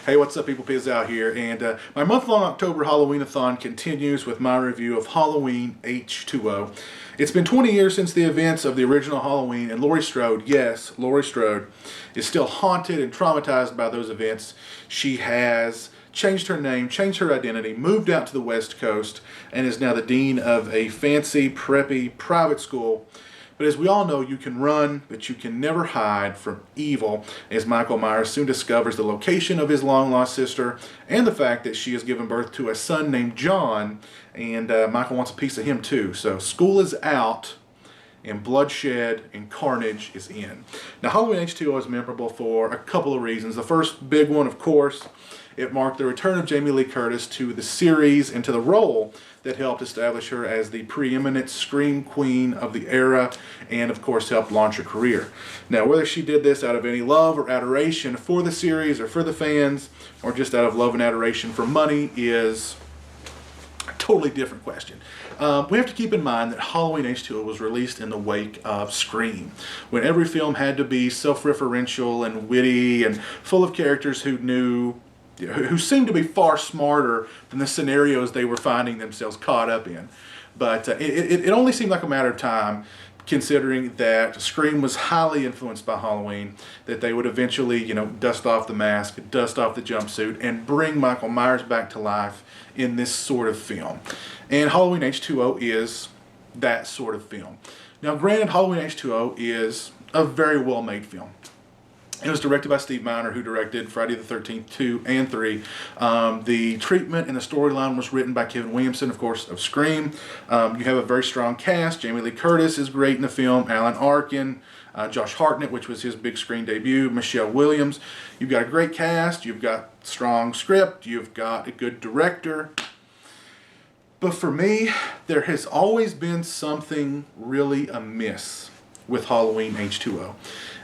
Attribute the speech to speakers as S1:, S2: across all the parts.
S1: Hey, what's up, people? Piz out here, and my month-long October Halloween-A-thon continues with my review of Halloween H20. It's been 20 years since the events of the original Halloween, and Laurie Strode, yes, Laurie Strode, is still haunted and traumatized by those events. She has changed her name, changed her identity, moved out to the West Coast, and is now the dean of a fancy, preppy, private school. But as we all know, you can run, but you can never hide from evil, as Michael Myers soon discovers the location of his long-lost sister and the fact that she has given birth to a son named John, and Michael wants a piece of him too. So school is out, and bloodshed and carnage is in. Now, Halloween H20 is memorable for a couple of reasons. The first big one, of course, it marked the return of Jamie Lee Curtis to the series and to the role that helped establish her as the preeminent scream queen of the era and, of course, helped launch her career. Now, whether she did this out of any love or adoration for the series or for the fans or just out of love and adoration for money is a totally different question. We have to keep in mind that Halloween H20 was released in the wake of Scream, when every film had to be self-referential and witty and full of characters who seemed to be far smarter than the scenarios they were finding themselves caught up in. But it only seemed like a matter of time, considering that Scream was highly influenced by Halloween, that they would eventually, dust off the mask, dust off the jumpsuit, and bring Michael Myers back to life in this sort of film. And Halloween H20 is that sort of film. Now, granted, Halloween H20 is a very well-made film. It was directed by Steve Miner, who directed Friday the 13th 2 and 3. The treatment and the storyline was written by Kevin Williamson, of course, of Scream. You have a very strong cast. Jamie Lee Curtis is great in the film. Alan Arkin, Josh Hartnett, which was his big screen debut. Michelle Williams. You've got a great cast. You've got strong script. You've got a good director. But for me, there has always been something really amiss with Halloween H20.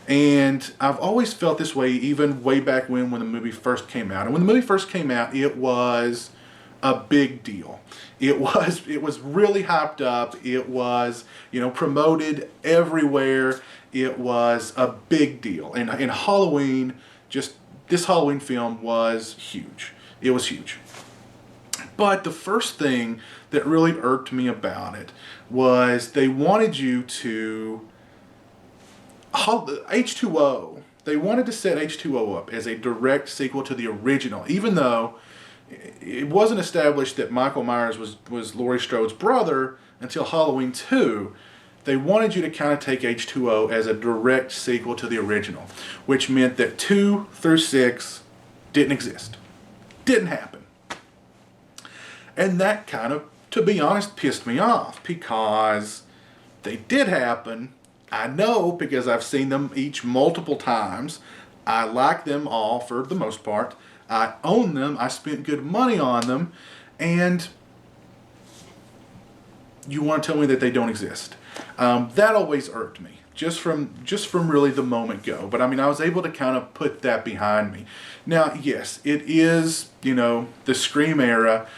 S1: And I've always felt this way, even way back when the movie first came out. And when the movie first came out, it was a big deal. It was really hyped up. It was, promoted everywhere. It was a big deal. And Halloween, this Halloween film was huge. It was huge. But the first thing that really irked me about it was they wanted you to H20, they wanted to set H20 up as a direct sequel to the original, even though it wasn't established that Michael Myers was Laurie Strode's brother until Halloween 2. They wanted you to kind of take H20 as a direct sequel to the original, which meant that 2 through 6 didn't exist. Didn't happen. And that kind of, to be honest, pissed me off, because they did happen. I know, because I've seen them each multiple times. I like them all for the most part. I own them. I spent good money on them. And you want to tell me that they don't exist. That always irked me, just from really the moment go. But I mean, I was able to kind of put that behind me. Now, yes, it is, the Scream era.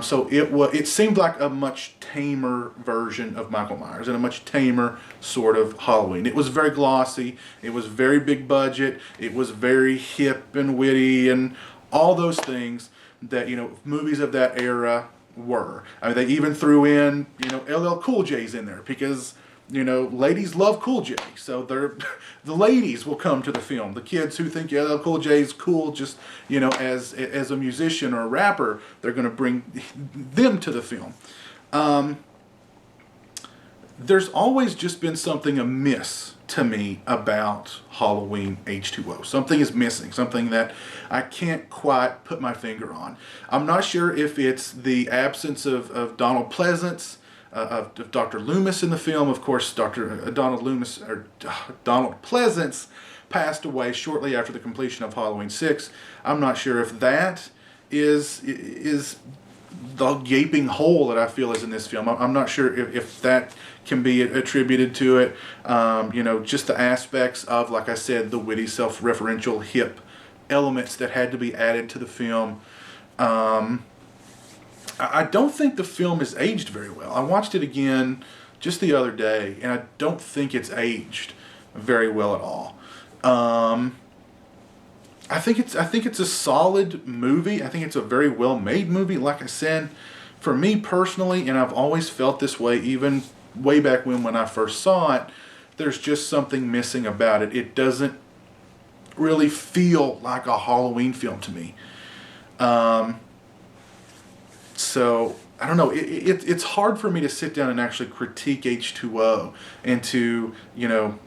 S1: So it seemed like a much tamer version of Michael Myers and a much tamer sort of Halloween. It was very glossy. It was very big budget. It was very hip and witty and all those things that, movies of that era were. I mean, they even threw in, LL Cool J's in there because, ladies love Cool J. So the ladies will come to the film. The kids who think LL Cool J is cool just, as a musician or a rapper, they're going to bring them to the film. There's always just been something amiss to me about Halloween H20. Something is missing, something that I can't quite put my finger on. I'm not sure if it's the absence of Donald Pleasance, of Dr. Loomis in the film. Of course, Donald Pleasance passed away shortly after the completion of Halloween 6. I'm not sure if that is the gaping hole that I feel is in this film. I'm not sure if that can be attributed to it. Just the aspects of, like I said, the witty, self-referential, hip elements that had to be added to the film. I don't think the film is aged very well. I watched it again just the other day, and I don't think it's aged very well at all. I think it's a solid movie. I think it's a very well made movie. Like I said, for me personally, and I've always felt this way, even way back when I first saw it, there's just something missing about it. It doesn't really feel like a Halloween film to me. So I don't know. It's hard for me to sit down and actually critique H2O and to, you know,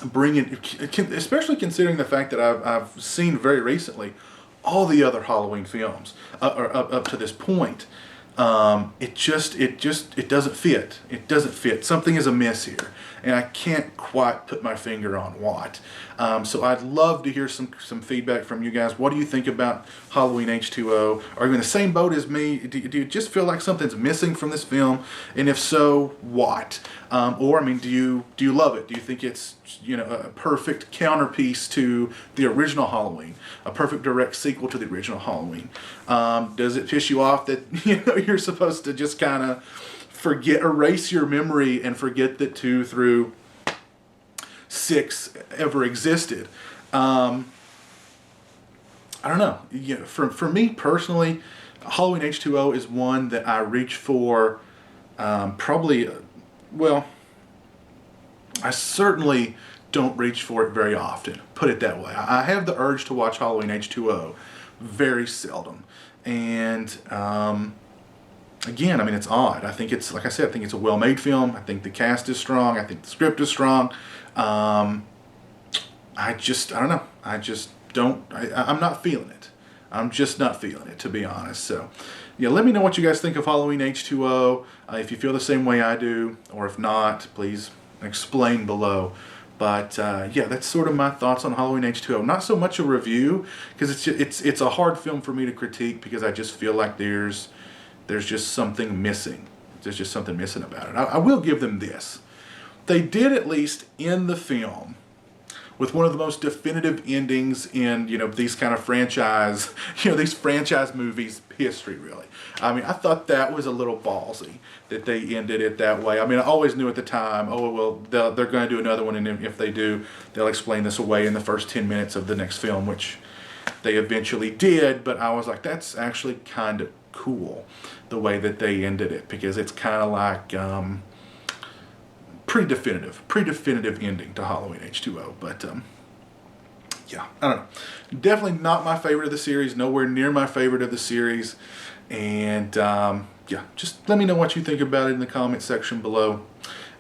S1: bring it, especially considering the fact that I've seen very recently all the other Halloween films up to this point. It doesn't fit. It doesn't fit. Something is amiss here, and I can't quite put my finger on what. So I'd love to hear some feedback from you guys. What do you think about Halloween H2O? Are you in the same boat as me? Do you just feel like something's missing from this film? And if so, what? Or I mean, do you love it? Do you think it's, you know, a perfect counterpiece to the original Halloween, a perfect direct sequel to the original Halloween? Does it piss you off that, you know, you're supposed to just kind of erase your memory and forget that 2 through 6 ever existed? I don't know. You know, for me personally, Halloween H2O is one that I reach for probably, well, I certainly don't reach for it very often, put it that way. I have the urge to watch Halloween H2O very seldom. And again, I mean, it's odd. I think it's, like I said, I think it's a well-made film. I think the cast is strong. I think the script is strong. I don't know. I'm not feeling it. I'm just not feeling it, to be honest. So, yeah, let me know what you guys think of Halloween H2O. If you feel the same way I do, or if not, please explain below. But yeah, that's sort of my thoughts on Halloween H2O. Not so much a review, because it's a hard film for me to critique, because I just feel like there's just something missing. There's just something missing about it. I will give them this. They did at least end the film with one of the most definitive endings in, you know, these kind of franchise, you know, these franchise movies history, really. I mean, I thought that was a little ballsy that they ended it that way. I mean, I always knew at the time, oh, well, they're going to do another one, and if they do, they'll explain this away in the first 10 minutes of the next film, which they eventually did. But I was like, that's actually kind of cool, the way that they ended it, because it's kind of like pretty definitive ending to Halloween H2O. But yeah, I don't know. Definitely not my favorite of the series. Nowhere near my favorite of the series. And yeah, just let me know what you think about it in the comment section below.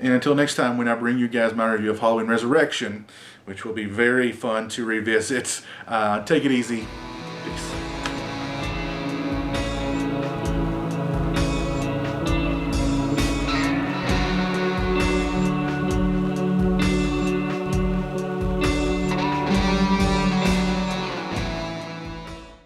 S1: And until next time, when I bring you guys my review of Halloween Resurrection, which will be very fun to revisit, take it easy. Peace.